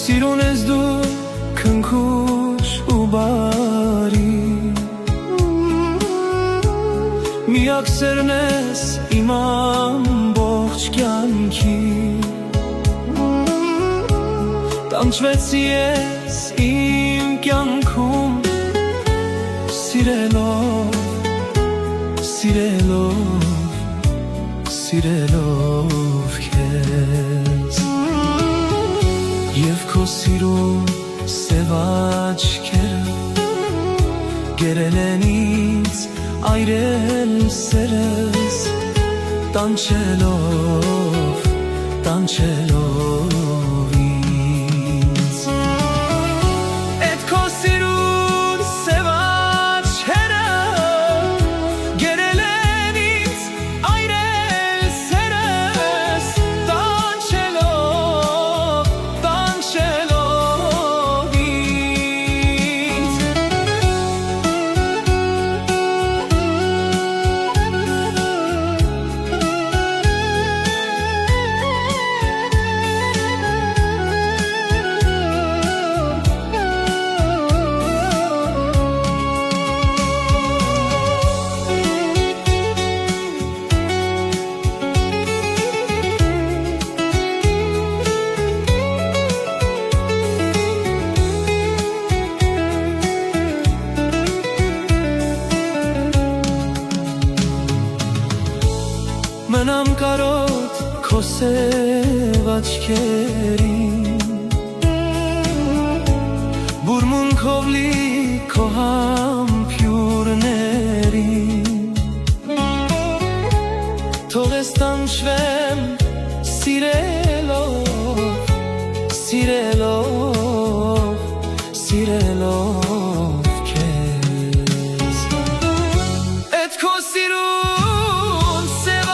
Սիրուն ես դու քնքուշ ու բարի Միակ սերն ես իմ ամբողջ կյանքի Տանջվեցի ես իմ կյանքում Սիրելով, սիրելով, սիրելով քեզ Եվ քո սիրուն սև աչքերը Գերել են ինձ այրել սերս Տանջելով, տանջելով ինձ Էդ քո սիրուն սև աչքերը Գերել են ինձ այրել սերս Տանջելով Մնամ կարոտ քո սև աչքերին Բուրմունքով լի քո համբույրներին Թող ես տանջվեմ սիրելով, սիրելով, սիրելով քեզ Էդ քո սիրուն սև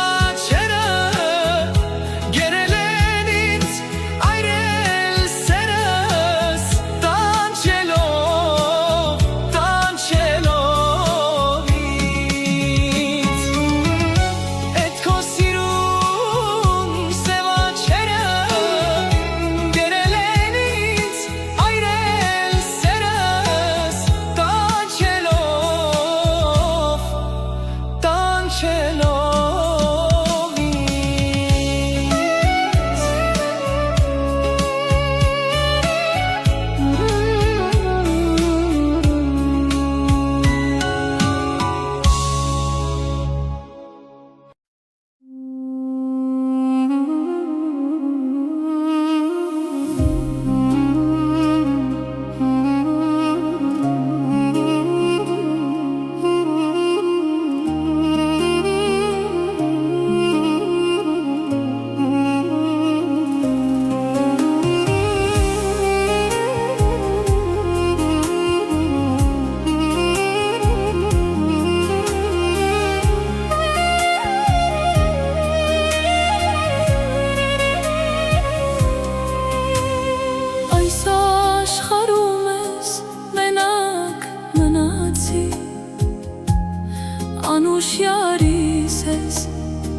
Անուշ յարիս ես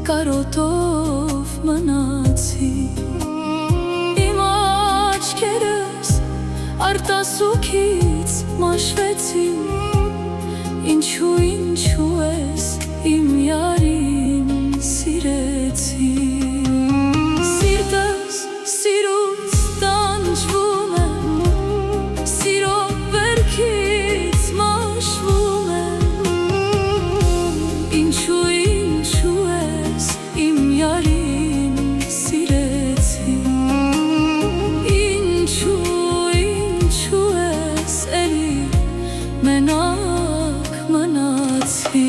կարոտով մնացի Իմ աչքերս արտասուքից մաշվեցին Ինչու ես իմ յարին սիրեցի Սիրտս սիրուց տանջվում է Սիրով վերքից մաշվում է Ինչու ես իմ յարին սիրեցի Ինչու ես էլի մենակ մնացի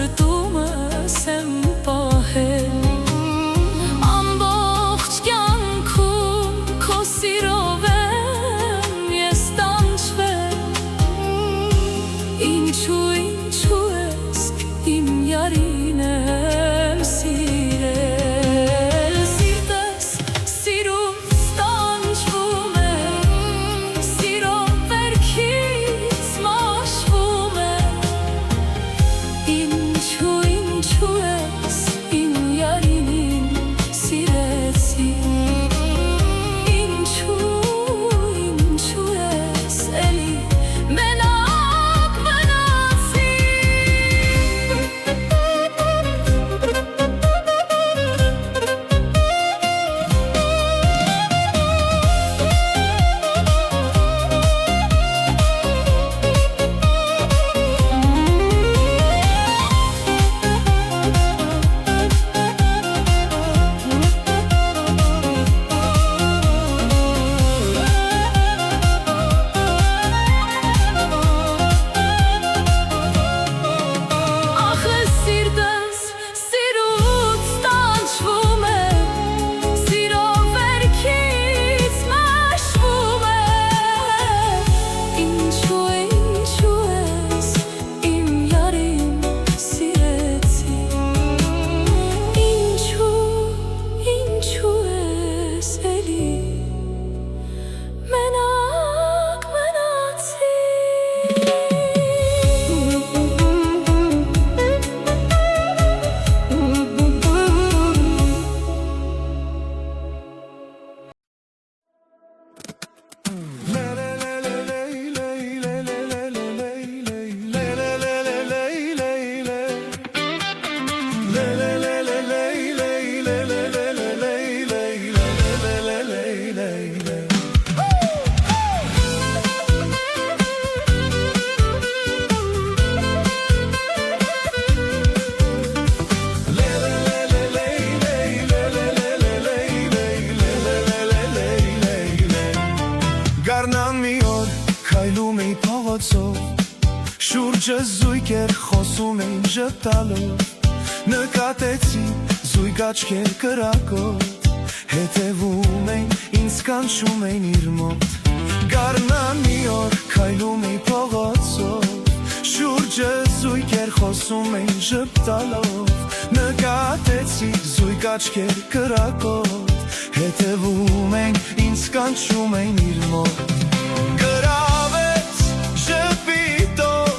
սրտումս եմ պահել ամբողջ կյանքում քո սիրով եմ ես տանջվել ինչու ես իմ յարին եմ սիրել սիրտս սիրուց տանջվում է սիրով վերքից մաշվում է ինչու ես իմ յարին սիրեցի ինչու ես էլի մենակ մնացի Ախը սիրտս սիրուց տանջվում է սիրով վերքից մաշվում է ինչու ես իմ յարին սիրեցի ինչու ես էլի մենակ մնացի Գարնան մի օր քայլում էի փողոցով շուրջը զույգեր խոսում էին ժպտալով նկատեցի զույգ աչքեր կրակոտ հետևում էին ինձ կանչում էին իր մոտ Գարնան մի օր քայլում էի փողոցով շուրջը զույգեր խոսում էին ժպտալով նկատեցի զույգ աչքեր կրակոտ հետևում էին ինձ կանչում էին իր մոտ գրավեց ժպիտով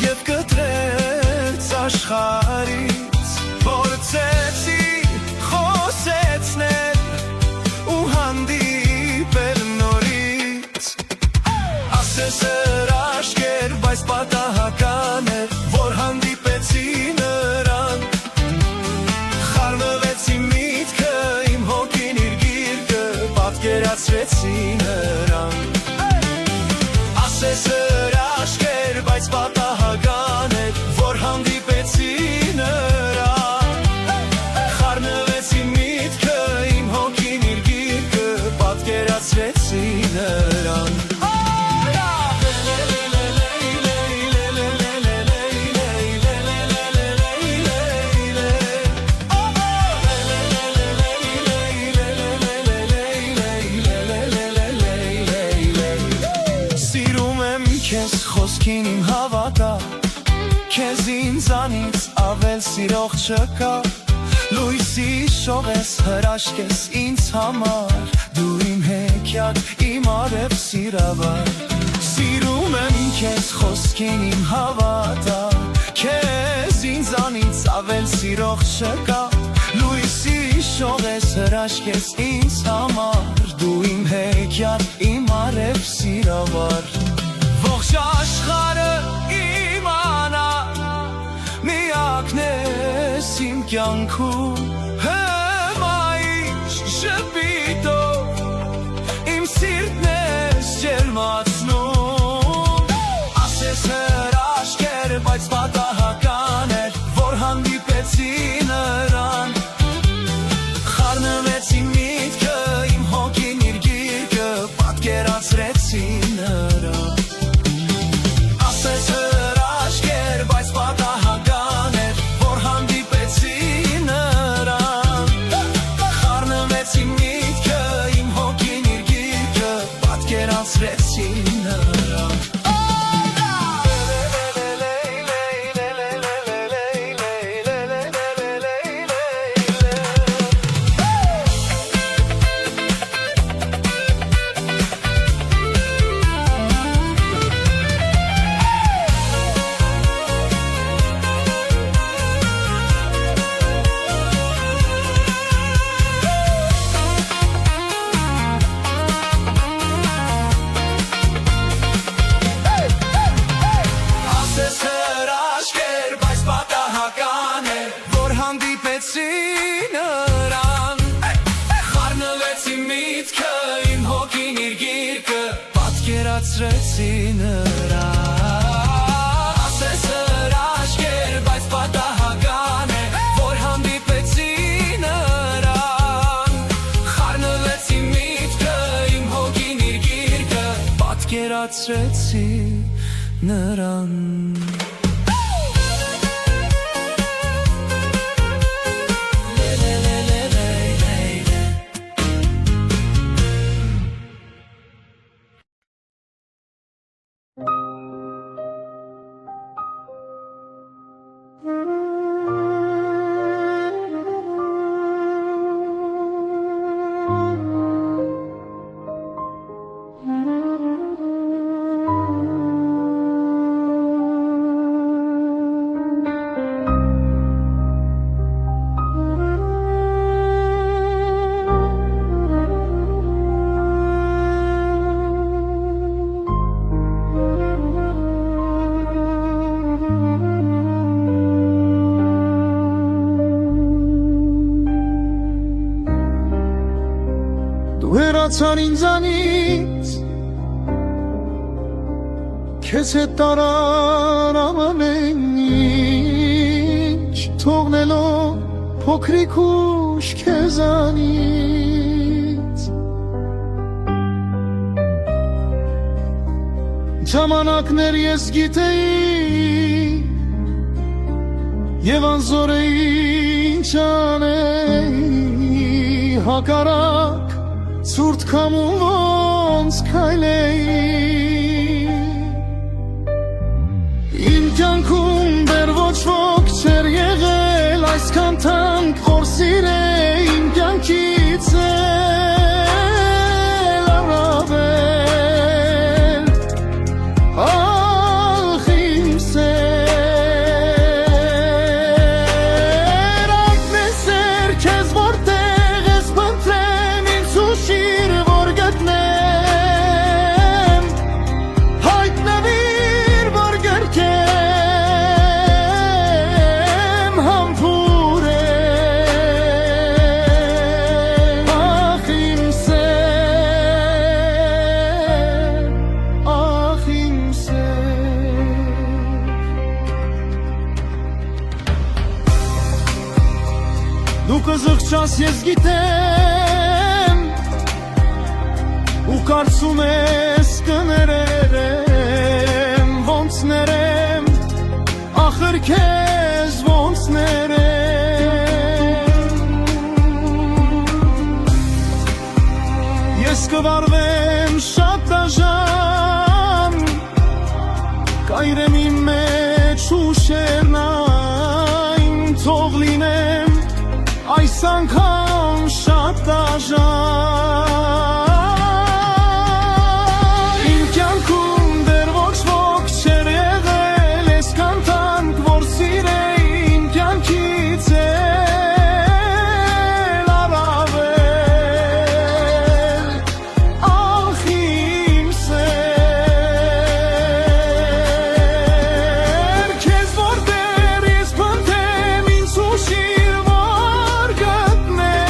և կտրեց աշխարհից փորձեցի խոսեցնել ու հանդիպել նորից ասես հրաշքեր բայց պատահական էր որ հանդիպեցի նրան խառնվեցի միտքը իմ հոգին իր գիրկը պատկերացրեցի նրան ասես հրաշքեր բայց պատահական էր որ հանդիպեցի նրան խառնվեցի միտքը իմ հոգին իր գիրկը պատկերացրեցի նրան Քեզ խոսքին իմ հավատա Քեզ ինձանից ավել սիրող չկա Լույսի շող ես հրաշք ես ինձ համար Դու իմ հեքիաթ իմ արև սիրավար Սիրում եմ քեզ խոսքին իմ հավատա Քեզ ինձանից ավել սիրող չկա Լույսի շող ես հրաշք ես ինձ համար Դու իմ հեքիաթ իմ արև սիրավար Ողջ աշխարհը իմանա միակն ես իմ կյանքում հմայիչ ժպիտով իմ սիրտն ես ջերմացնում ասես հրաշքեր բայց պատահական էր որ հանդիպեցի նրան խառնվեցի միտքը իմ հոգին իր գիրկը պատկերացրեցի նրան Ասես հրաշքեր, բայց պատահական է պատկերացրեցին նրան Նրան խառնվեցի միտքը իմ հոգին իր գիրկը պատկերացրեցի նրան ասես հրաշքեր բայց պատահական է որ հանդիպեցի նրան խառնվեցի միտքը իմ հոգին իր գիրկը պատկերացրեցի նրան Հեռացան ինձանից քեզ հետ տարան ամեն ինչ թողնելով փոքրիկ ուշ քեզանից ժամանակներ ես գիտեի եւ անզոր էի ինչ անեի հակառակ Ցուրտ քամուն ոնց քայլեի Իմ կյանքում դեռ ոչ ոք չէր եղել այսքան թանկ որ սիրեի իմ կյանքից էլ առավել Ախ իմ սեր Ակնեսեր քեզ որտեղ ես փնտրեմ ինձ ուշիր որ գտնեմ հայտնվիր որ գրկեմ համբուրեմ Ախ իմ սեր Ախ իմ սեր Դու կզղջաս ես գիտեմ ու կարծում ես կներեմ ոնց ներեմ ախր քեզ ոնց ներեմ ես կվարվեմ շատ դաժան կայրեմ իմ մեջ ուշերն այն թող լինեմ այս անգամ շատ դաժան Իմ կյանքում դեռ ոչ ոք չէր եղել այսքան թանկ որ սիրեի իմ կյանքից էլ առավել Ախ իմ սեր Քեզ որտեղ ես փնտրեմ ինձ ուշիր որ գտնեմ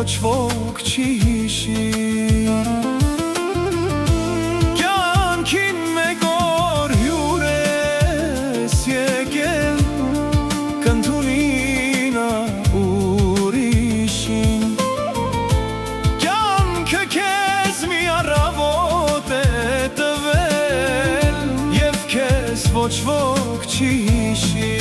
ոչ ոք չի հիշի Կյանքին մեկ օր հյուր ես եկել Կընդունի նա ուրիշին Կյանքը քեզ մի առավոտ է տվել Եվ քեզ ոչ ոք չի հիշի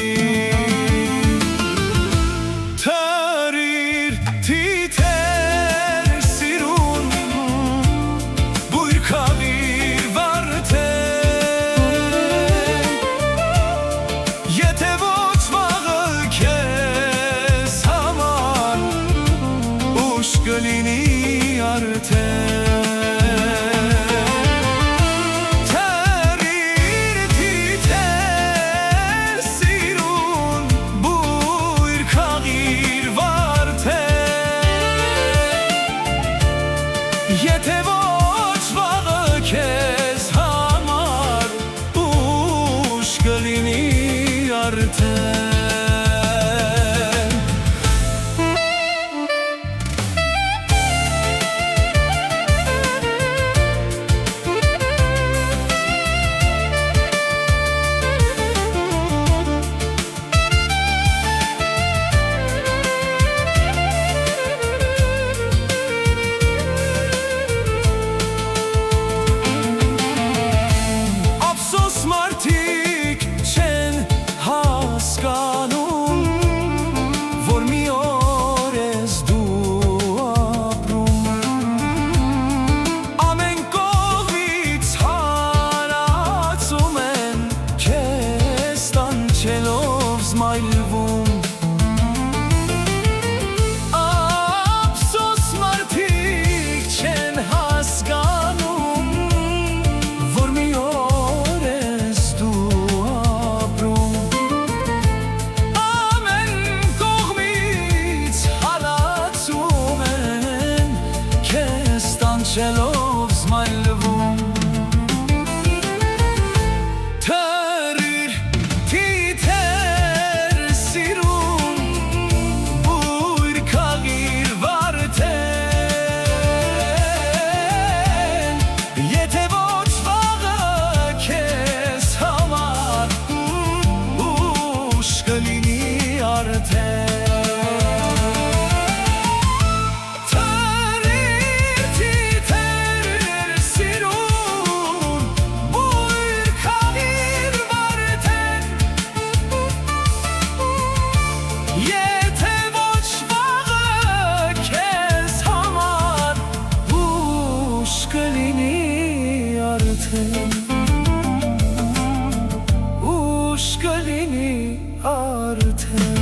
Կլինի արդեն Թռիր թիթեր սիրուն բույր քաղիր վարդեն Եթե ոչ վաղը քեզ համար ուշ կլինի արդեն Ափսոս մարդիկ չեն հասկանում Որ մի օր ես դու ապրում Ամեն կողմից հալածում են Քեզ տանջելով զմայլվում Ուշ կլինի արդեն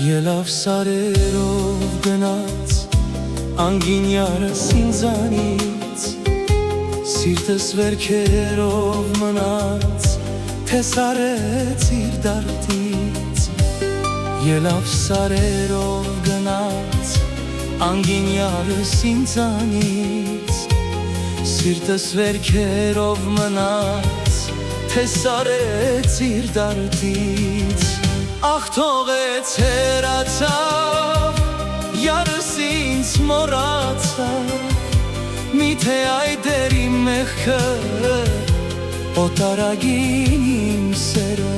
Ելավ սարերով գնաց անգինյարս ինձանից Սիրտս վերքերով մնաց թե սարեց իր դարտից Ելավ սարերով գնաց անգինյարս ինձանից Սիրտս վերքերով մնաց թե սարեց իր դարտից Ախ թողեց հեռացավ, յարս ինձ մոռացավ Միթե այդ էր իմ մեղքը, օտարագին իմ սերը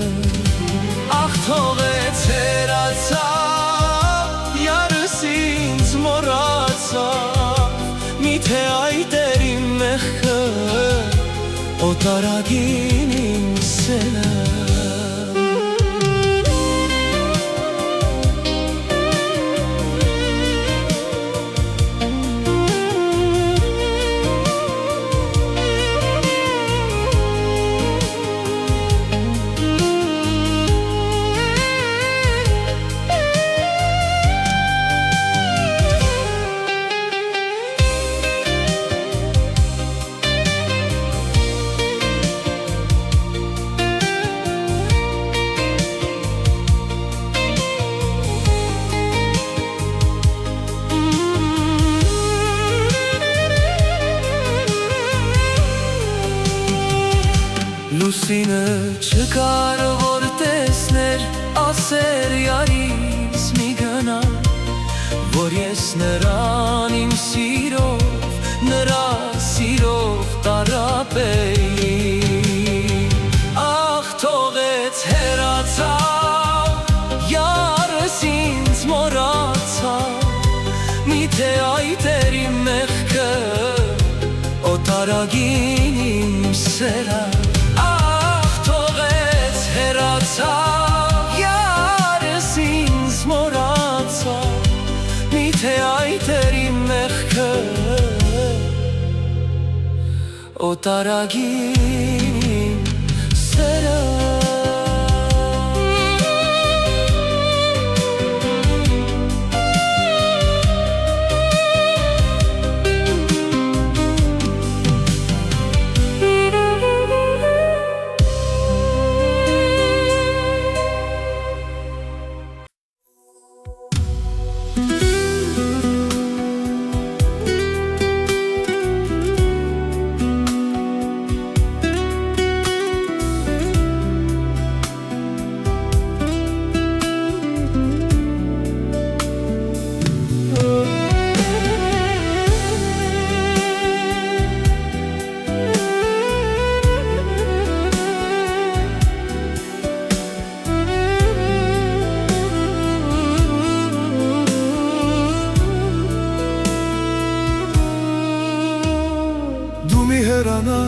Ախ թողեց հեռացավ, յարս ինձ մոռացավ Միթե այդ էր իմ մեղքը Լուսինը չկար որ տեսներ, ասեր յարիս մի գնա, որ ես նրան իմ սիրով, նրա սիրով տարապեի։ Ախ թողեց հեռացավ, յարս ինձ մոռացավ, միթե այդ էր իմ մեղքը, օտարագին իմ սերը։ Ախ թողեց հեռացավ, յարս ինձ մոռացավ, միթե այդ էր իմ մեղքը, օտարագին իմ սերը։ հեռանա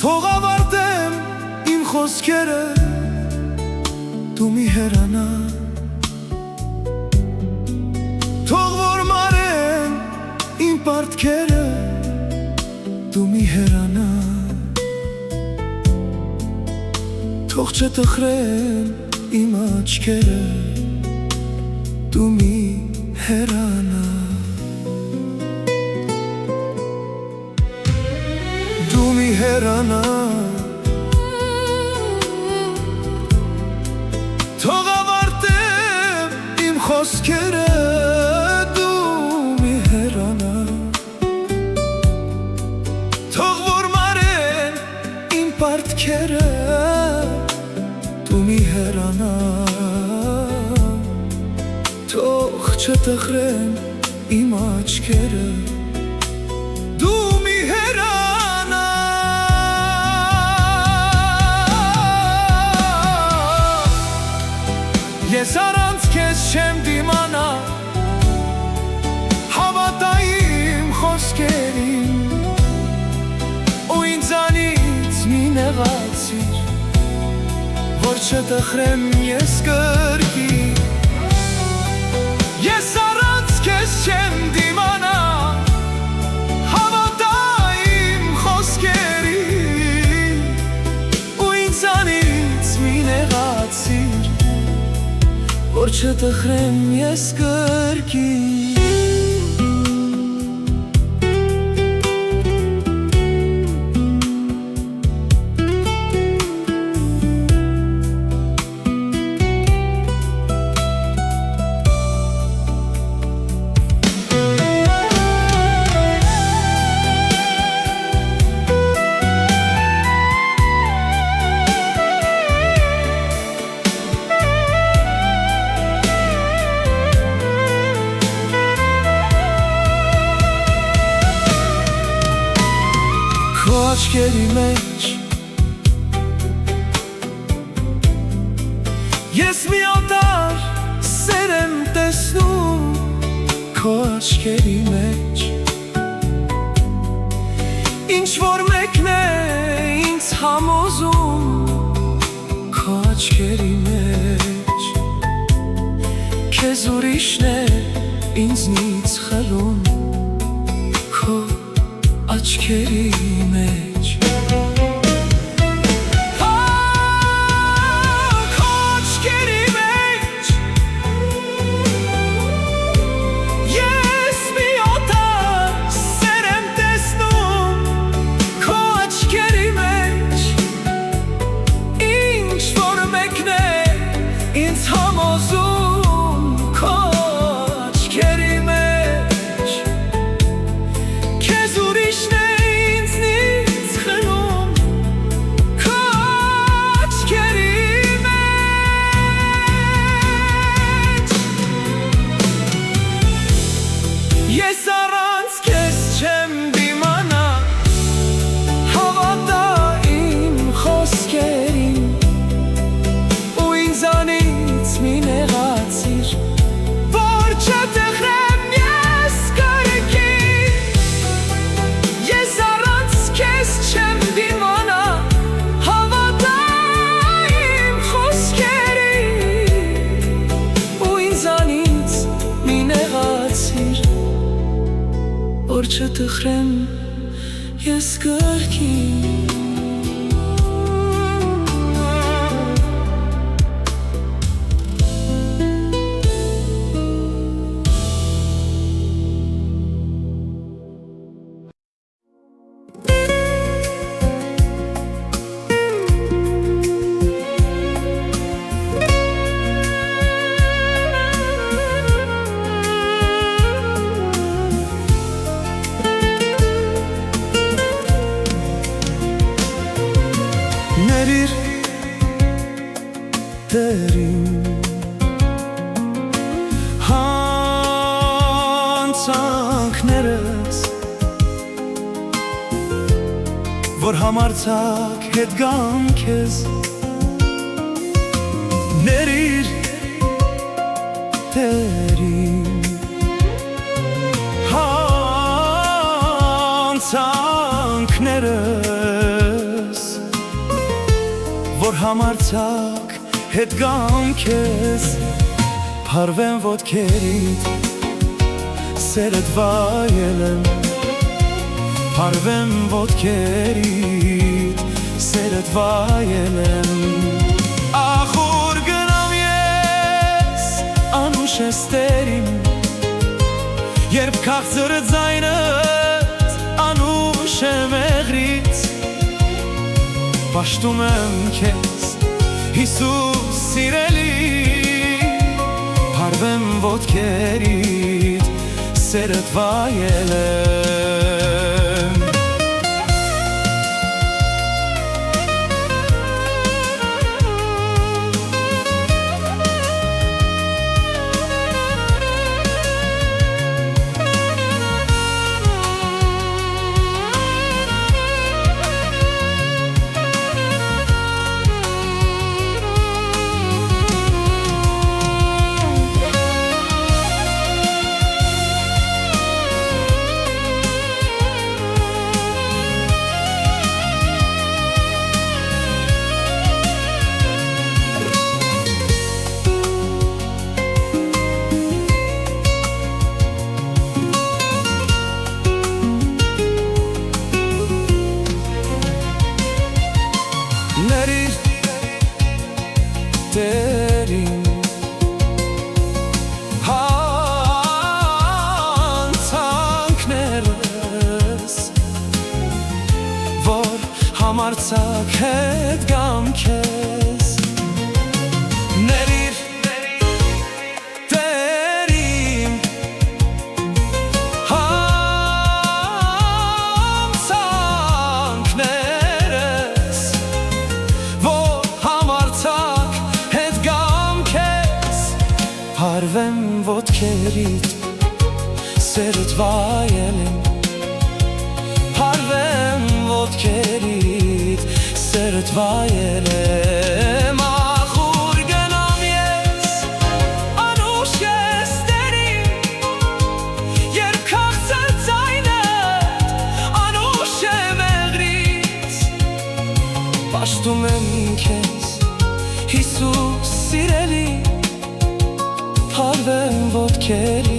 Թող ավարտեմ իմ խոսքերը Դու մի հեռանա Թող որ մարեն իմ պարտքերը Դու մի հեռանա Թող չտխրեն իմ աչքերը Դու մի հեռանա Դու մի հեռանա Թող ավարտեմ իմ խոսքերը Դու մի հեռանա Թող որ մարեն իմ պարտքերը Դու մի հեռանա Թող չտխրեն իմ աչքերը Դու մի հեռանա Ես առանց քեզ չեմ դիմանա Հավատա իմ խոսքերին Ու ինձանից մի նեղացիր Որ չտխրեմ ես կրկին Ես առանց քեզ չեմ դիմանա Հավատա իմ խոսքերին Ու ինձանից մի նեղացիր Որ չտխրեմ ես կրկին Քո աչքերի մեջ Ես մի օտար սեր եմ տեսնում Քո աչքերի մեջ Ինչ որ մեկն է ինձ համոզում Քո աչքերի մեջ Քեզ ուրիշն է ինձնից խլում Քո աչքերի մեջ Քո աչքերի մեջ Ես մի օտար սեր եմ տեսնում Քո աչքերի մեջ Ինչ որ մեկն է ինձ համոզում Քո աչքերի մեջ Քեզ ուրիշն տխրեմ ես կրկին Ներիր դերին հանցանքներս որ համարձակ հետ գամ քեզ Ներիր դերին հանցանքներս որ համարձակ հետ գամ քեզ Փարվեմ ոտքերիդ սերդ վայելեմ Փարվեմ ոտքերիդ սերդ վայելեմ Ախուր գնամ ես անուշ ես տերիմ Երբ քաղցր ձայնդ անուշ է մեղրից Պաշտում եմ քեզ, Հիսուս սիրելի Փարվեմ ոտքերիդ, սերդ վայելեմ Ներիր դերին հանցանքներս որ համարձակ հետ գամ քեզ Ներիր դերին հանցանքներս Փարվեմ ոտքերիդ, սերդ վայելեմ Փարվեմ ոտքերիդ, սերդ վայելեմ Ախուր գնամ ես, անուշ ես տերին Երբ քաղցր ձայնդ, անուշ է մեղրից Պաշտում եմ քեզ, Հիսուս սիրելի Փարվեմ ոտքերիդ